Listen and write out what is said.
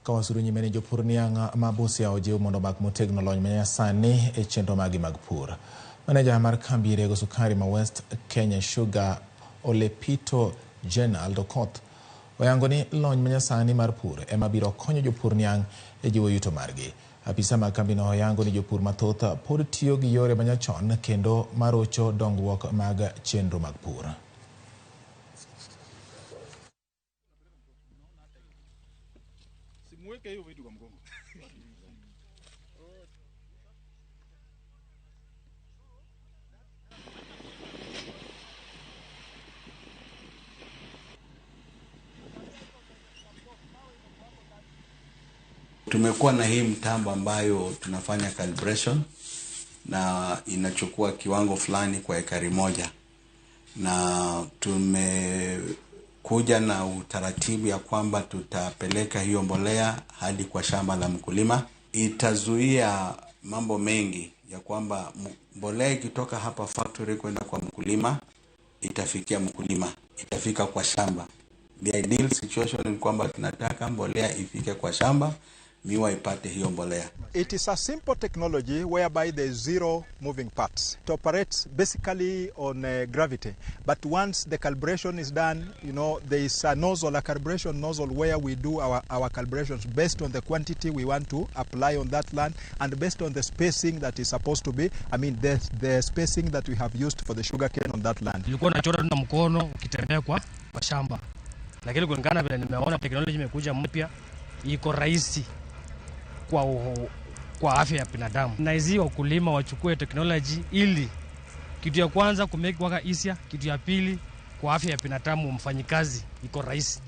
Kawasuru nyimene jopur niang mabusi ojiw mondo mak motegno lony manyasani e chenro magi mag pur. Maneja mar kambi rego sukari ma West Kenya Sugar Olepito General Dokot oyango ni lony manyasani mar pur ema biro konyo jopur niang e jiwo yuto margi. Apisa mag kambi no oyango ni jopur mathoth pod tiyo gi yore manyachon kendo marocho dongruok mag chenro mag pur. Tumekuwa na hii mtambo ambayo tunafanya calibration na inachukua kiwango fulani kwa ekari moja, na tumekuja na utaratibu ya kwamba tutapeleka hiyo mbolea hadi kwa shamba la mkulima. Itazuia mambo mengi ya kwamba mbolea ikitoka hapa factory kwenda kwa mkulima itafikia mkulima, itafika kwa shamba. The ideal situation ni kwamba tunataka mbolea ifike kwa shamba, miwa ipate hiyo mbolea. It is a simple technology whereby there is zero moving parts. It operates basically on gravity. But once the calibration is done, you know, there is a nozzle, a calibration nozzle where we do our calibrations based on the quantity we want to apply on that land and based on the spacing that is supposed to be, the spacing that we have used for the sugarcane on that land. Nilikuwa nachora na mkono ukitembea kwa shamba. Lakini kulingana vile nimeona technology imekuja mpya, iko rahisi kwa afya ya binadamu. Na hizi wakulima wachukue technology ili kitu ya kwanza kumake waka easier, kitu ya pili kwa afya ya binadamu mfanyikazi iko rahisi.